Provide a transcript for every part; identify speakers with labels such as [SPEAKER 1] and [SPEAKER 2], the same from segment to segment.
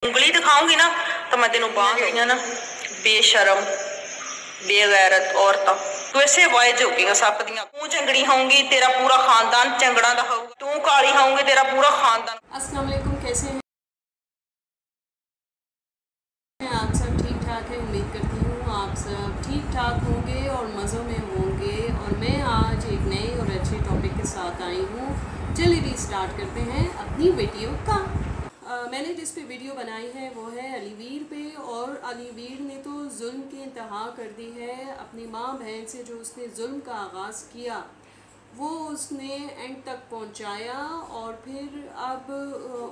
[SPEAKER 1] उंगली दिखाऊंगी ना तो मैं तेन बांह गई ना बेशरम बेगैरत औरतां तू ऐसे वाइज होगी सप दियां। तू चंगड़ी होंगी तेरा पूरा खानदान चंगड़ा दा होगा, तू काली होंगी तेरा पूरा खानदान।
[SPEAKER 2] अस्सलाम वालेकुम, कैसे हैं आप सब? ठीक ठाक है, उम्मीद करती हूँ आप सब ठीक ठाक होंगे और मज़ों में होंगे। और मैं आज एक नए और अच्छे टॉपिक के साथ आई हूँ। चलिए भी स्टार्ट करते हैं अपनी वीडियो का। मैंने जिस पे वीडियो बनाई है वो है अलीवीर पे। और अलीवीर ने तो जुल्म की इंतहा कर दी है। अपनी माँ बहन से जो उसने जुल्म का आगाज़ किया वो उसने एंड तक पहुंचाया। और फिर अब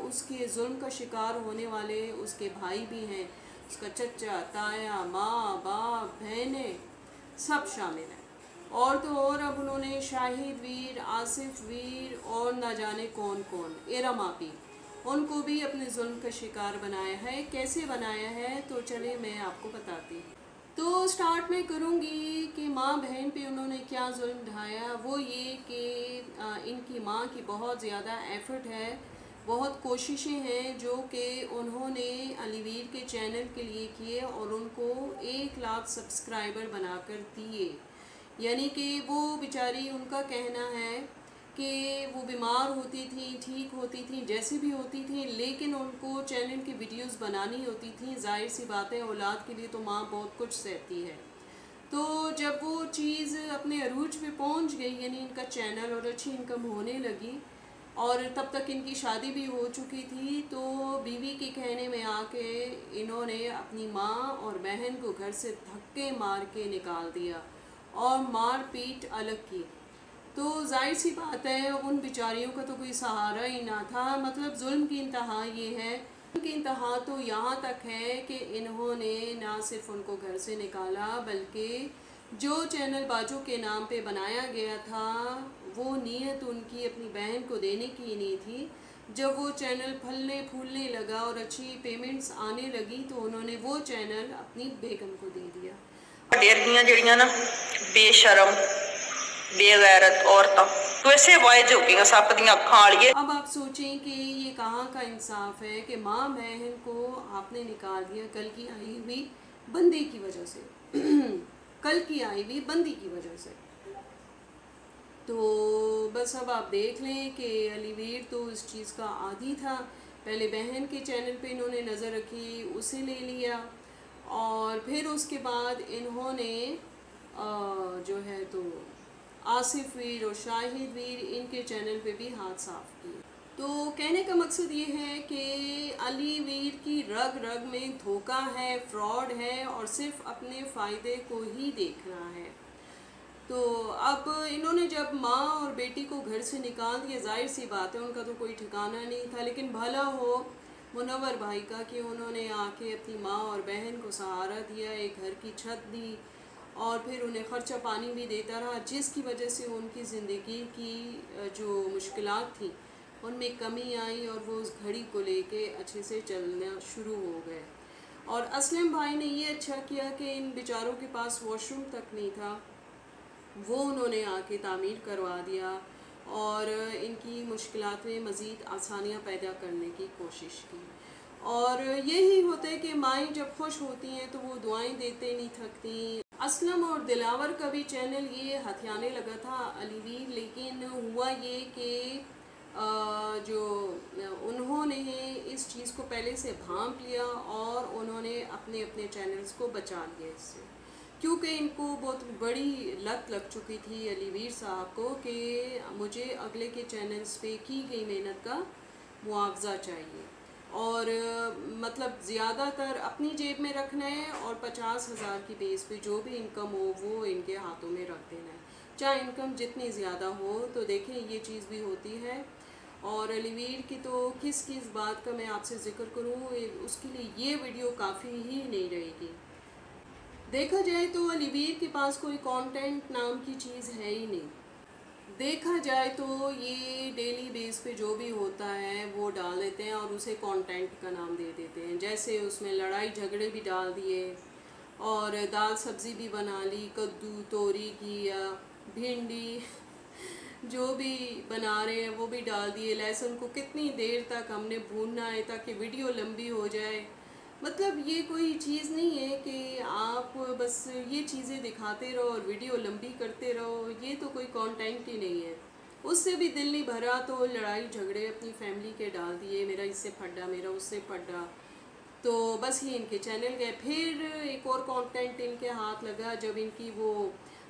[SPEAKER 2] उसके जुल्म का शिकार होने वाले उसके भाई भी हैं, उसका चचा, ताया, माँ, बाप, बहनें सब शामिल हैं। और तो और अब उन्होंने शाहिद वीर, आसिफ वीर और ना जाने कौन कौन एरम आपी उनको भी अपने जुल्म का शिकार बनाया है। कैसे बनाया है तो चले मैं आपको बताती हूँ। तो स्टार्ट में करूँगी कि माँ बहन पे उन्होंने क्या जुल्म ढाया। वो ये कि इनकी माँ की बहुत ज़्यादा एफ़र्ट है, बहुत कोशिशें हैं जो कि उन्होंने अलीवीर के चैनल के लिए किए और उनको 1 लाख सब्सक्राइबर बनाकर दिए। यानी कि वो बेचारी, उनका कहना है कि वो बीमार होती थी, ठीक होती थी, जैसी भी होती थी, लेकिन उनको चैनल की वीडियोस बनानी होती थी। जाहिर सी बात है, औलाद के लिए तो माँ बहुत कुछ सहती है। तो जब वो चीज़ अपने अरूज पे पहुंच गई, यानी इनका चैनल और अच्छी इनकम होने लगी और तब तक इनकी शादी भी हो चुकी थी, तो बीवी के कहने में आके इन्होंने अपनी माँ और बहन को घर से धक्के मार के निकाल दिया और मार पीट अलग की। तो जाहिर सी बात है उन बेचारियों का तो कोई सहारा ही ना था। मतलब जुल्म की इंतहा ये है, उनकी इंतहा तो यहाँ तक है कि इन्होंने ना सिर्फ उनको घर से निकाला बल्कि जो चैनल बाजू के नाम पे बनाया गया था वो नीयत उनकी अपनी बहन को देने की नहीं थी। जब वो चैनल फलने फूलने लगा और अच्छी पेमेंट्स आने लगी तो उन्होंने वो चैनल अपनी बेगम को दे दिया।
[SPEAKER 1] डेरगियां जड़ियां ना बेशरम बेगैरत औरतां तू ऐसे वाइज होगी सप दियां अखां वाली।
[SPEAKER 2] अब आप सोचें कि ये कहाँ का इंसाफ है कि माँ बहन को आपने निकाल दिया कल की आई हुई बंदी की वजह से कल की आई हुई बंदी की वजह से। तो बस अब आप देख लें कि अलीवीर तो इस चीज़ का आदी था। पहले बहन के चैनल पे इन्होंने नज़र रखी, उसे ले लिया और फिर उसके बाद इन्होंने जो है तो आसिफ वीर और शाहिद वीर इनके चैनल पे भी हाथ साफ किए। तो कहने का मकसद ये है कि अलीवीर की रग रग में धोखा है, फ्रॉड है और सिर्फ अपने फ़ायदे को ही देखना है। तो अब इन्होंने जब माँ और बेटी को घर से निकाल दिया, जाहिर सी बात है उनका तो कोई ठिकाना नहीं था। लेकिन भला हो मुनव्वर भाई का कि उन्होंने आके अपनी माँ और बहन को सहारा दिया, एक घर की छत दी और फिर उन्हें ख़र्चा पानी भी देता रहा, जिसकी वजह से उनकी ज़िंदगी की जो मुश्किलात थी उनमें कमी आई और वो उस घड़ी को लेके अच्छे से चलना शुरू हो गए। और असलम भाई ने ये अच्छा किया कि इन बेचारों के पास वॉशरूम तक नहीं था, वो उन्होंने आके तामीर करवा दिया और इनकी मुश्किलात में मज़ीद आसानियाँ पैदा करने की कोशिश की। और यही होता है कि माएँ जब खुश होती हैं तो वो दुआएं देते नहीं थकती। असलम और दिलावर का भी चैनल ये हथियाने लगा था अलीवीर, लेकिन हुआ ये कि जो उन्होंने इस चीज़ को पहले से भांप लिया और उन्होंने अपने अपने चैनल्स को बचा लिया इससे, क्योंकि इनको बहुत बड़ी लत लग चुकी थी अलीवीर साहब को कि मुझे अगले के चैनल्स पे की गई मेहनत का मुआवजा चाहिए और मतलब ज़्यादातर अपनी जेब में रखना है और 50,000 की बेस पे जो भी इनकम हो वो इनके हाथों में रख देना है, चाहे इनकम जितनी ज़्यादा हो। तो देखें ये चीज़ भी होती है। और अलीवीर की तो किस बात का मैं आपसे ज़िक्र करूँ, उसके लिए ये वीडियो काफ़ी ही नहीं रहेगी। देखा जाए तो अलीवीर के पास कोई कंटेंट नाम की चीज़ है ही नहीं। देखा जाए तो ये डेली बेस पे जो भी होता है वो डाल देते हैं और उसे कंटेंट का नाम दे देते हैं। जैसे उसमें लड़ाई झगड़े भी डाल दिए और दाल सब्ज़ी भी बना ली, कद्दू, तोरी की या भिंडी जो भी बना रहे हैं वो भी डाल दिए। लहसुन को कितनी देर तक हमने भूनना है ताकि वीडियो लंबी हो जाए। मतलब ये कोई चीज़ नहीं है कि आप बस ये चीज़ें दिखाते रहो और वीडियो लंबी करते रहो, ये तो कोई कंटेंट ही नहीं है। उससे भी दिल नहीं भरा तो लड़ाई झगड़े अपनी फैमिली के डाल दिए, मेरा इससे फटा, मेरा उससे फटा, तो बस ये इनके चैनल गए। फिर एक और कंटेंट इनके हाथ लगा जब इनकी वो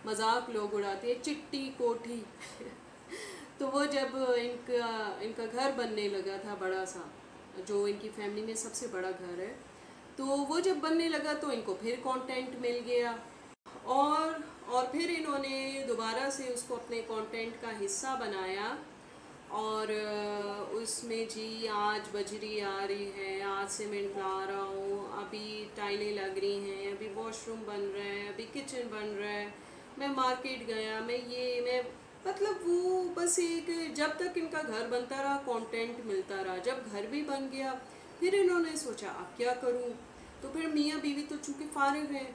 [SPEAKER 2] मजाक लोग उड़ाते हैं, चिट्टी कोठी तो वो जब इनका घर बनने लगा था बड़ा सा, जो इनकी फैमिली में सबसे बड़ा घर है, तो वो जब बनने लगा तो इनको फिर कंटेंट मिल गया और फिर इन्होंने दोबारा से उसको अपने कंटेंट का हिस्सा बनाया। और उसमें जी आज बजरी आ रही है, आज सीमेंट ला रहा हूँ, अभी टाइलें लग रही हैं, अभी वॉशरूम बन रहा है, अभी किचन बन रहा है, मैं मार्केट गया, मैं मतलब वो बस एक, जब तक इनका घर बनता रहा कंटेंट मिलता रहा। जब घर भी बन गया फिर इन्होंने सोचा अब क्या करूँ, तो फिर मियाँ बीवी तो चूँकि फारिग हैं,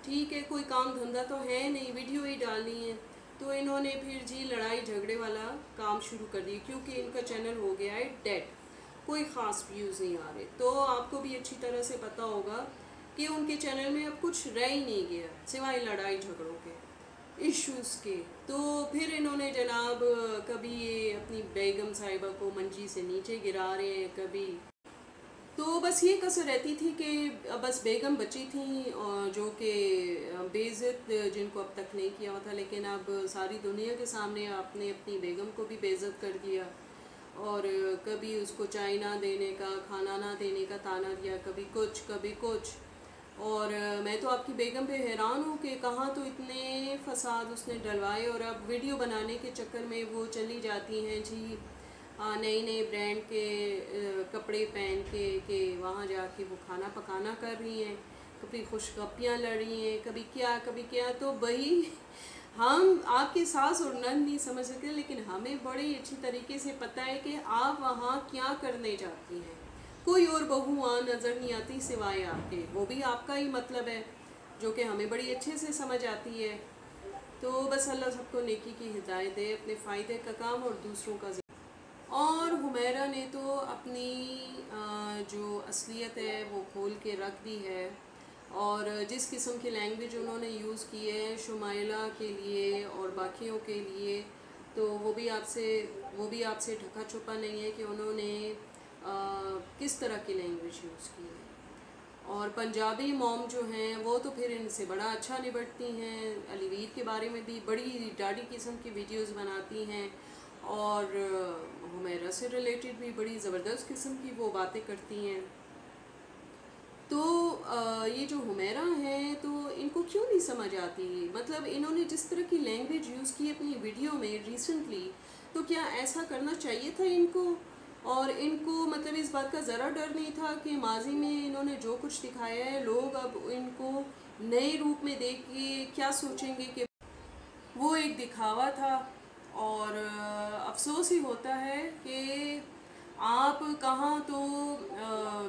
[SPEAKER 2] ठीक है, कोई काम धंधा तो है नहीं, वीडियो ही डालनी है, तो इन्होंने फिर जी लड़ाई झगड़े वाला काम शुरू कर दिया, क्योंकि इनका चैनल हो गया है डेड, कोई ख़ास व्यूज़ नहीं आ रहे। तो आपको भी अच्छी तरह से पता होगा कि उनके चैनल में अब कुछ रह ही नहीं गया सिवाय लड़ाई झगड़ों के, इश्यूज़ के। तो फिर इन्होंने जनाब कभी ये अपनी बेगम साहिबा को मंजी से नीचे गिरा रहे हैं, कभी तो बस ये कसर रहती थी कि बस बेगम बची थी जो कि बेइज्जत, जिनको अब तक नहीं किया हुआ था, लेकिन अब सारी दुनिया के सामने आपने अपनी बेगम को भी बेइज्जत कर दिया। और कभी उसको चाय ना देने का, खाना ना देने का ताना दिया, कभी कुछ। और मैं तो आपकी बेगम पे हैरान हूँ कि कहाँ तो इतने फसाद उसने डलवाए, और अब वीडियो बनाने के चक्कर में वो चली जाती हैं जी नए नए ब्रांड के कपड़े पहन के वहाँ जाके वो खाना पकाना कर रही हैं, कभी खुशगपियाँ लड़ रही हैं, कभी क्या। तो वही हम आपकी सास और नंद नहीं समझ सकते, लेकिन हमें बड़ी अच्छी तरीके से पता है कि आप वहाँ क्या करने जाती हैं। कोई और बहू वहाँ नज़र नहीं आती सिवाय आपके, वो भी आपका ही मतलब है, जो कि हमें बड़ी अच्छे से समझ आती है। तो बस अल्लाह सबको नेकी की हिदायत दे, अपने फ़ायदे का काम और दूसरों का। और हुमैरा ने तो अपनी जो असलियत है वो खोल के रख दी है, और जिस किस्म की लैंग्वेज उन्होंने यूज़ की है शुमाइला के लिए और बाकियों के लिए, तो वो भी आपसे ढका छुपा नहीं है कि उन्होंने किस तरह की लैंग्वेज यूज़ की है। और पंजाबी मॉम जो हैं वो तो फिर इनसे बड़ा अच्छा निपटती हैं, अलीवीर के बारे में भी बड़ी डाढ़ी किस्म की वीडियोस बनाती हैं, और हुमैरा से रिलेटेड भी बड़ी ज़बरदस्त किस्म की वो बातें करती हैं। तो ये जो हुमैरा हैं तो इनको क्यों नहीं समझ आती, मतलब इन्होंने जिस तरह की लैंग्वेज यूज़ की अपनी वीडियो में रिसेंटली, तो क्या ऐसा करना चाहिए था इनको? और इनको मतलब इस बात का ज़रा डर नहीं था कि माजी में इन्होंने जो कुछ दिखाया है लोग अब इनको नए रूप में देख के क्या सोचेंगे कि वो एक दिखावा था। और अफसोस ही होता है कि आप कहाँ तो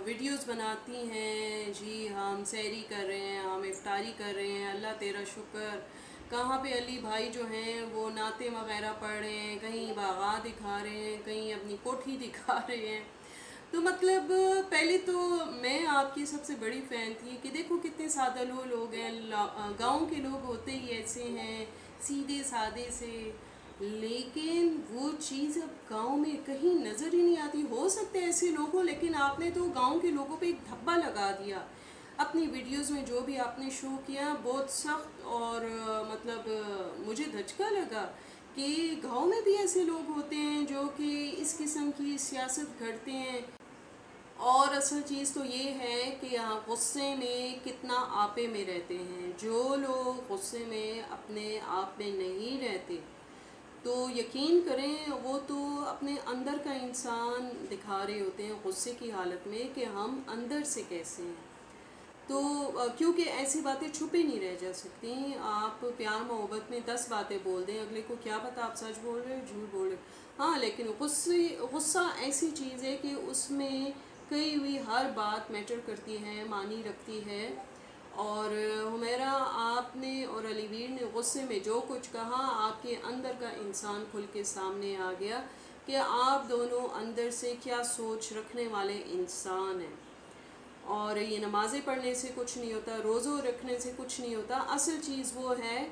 [SPEAKER 2] वीडियोस बनाती हैं जी, हम सैरी कर रहे हैं, हम इफ्तारी कर रहे हैं, अल्लाह तेरा शुक्र, कहाँ पे अली भाई जो हैं वो नाते वगैरह पढ़ रहे हैं, कहीं बागा दिखा रहे हैं, कहीं अपनी कोठी दिखा रहे हैं। तो मतलब पहले तो मैं आपकी सबसे बड़ी फ़ैन थी कि देखो कितने सादा लोग हैं, गांव के लोग होते ही ऐसे हैं, सीधे सादे से, लेकिन वो चीज़ अब गांव में कहीं नज़र ही नहीं आती। हो सकते हैं ऐसे लोग हो, लेकिन आपने तो गांव के लोगों पे एक धब्बा लगा दिया अपनी वीडियोस में, जो भी आपने शो किया बहुत सख्त। और मतलब मुझे धचका लगा कि गांव में भी ऐसे लोग होते हैं जो कि इस किस्म की सियासत करते हैं। और असल चीज़ तो ये है कि यहाँ गुस्से में कितना आपे में रहते हैं। जो लोग गुस्से में अपने आप में नहीं रहते तो यकीन करें वो तो अपने अंदर का इंसान दिखा रहे होते हैं गुस्से की हालत में कि हम अंदर से कैसे हैं। तो क्योंकि ऐसी बातें छुपी नहीं रह जा सकती। आप प्यार मोहब्बत में 10 बातें बोल दें, अगले को क्या पता आप सच बोल रहे हो झूठ बोल रहे हो। हाँ, लेकिन गुस्सा ऐसी चीज़ है कि उसमें कही हुई हर बात मैटर करती है, मानी रखती है। और हुमैरा, आपने और अलीवीर ने गुस्से में जो कुछ कहा, आपके अंदर का इंसान खुल के सामने आ गया कि आप दोनों अंदर से क्या सोच रखने वाले इंसान हैं। और ये नमाज़ें पढ़ने से कुछ नहीं होता, रोज़ों रखने से कुछ नहीं होता, असल चीज़ वो है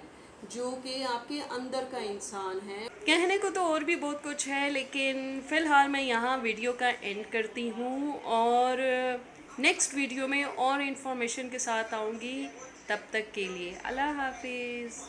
[SPEAKER 2] जो कि आपके अंदर का इंसान है। कहने को तो और भी बहुत कुछ है, लेकिन फ़िलहाल मैं यहाँ वीडियो का एंड करती हूँ और नेक्स्ट वीडियो में और इन्फॉर्मेशन के साथ आऊँगी। तब तक के लिए अल्लाह हाफिज़।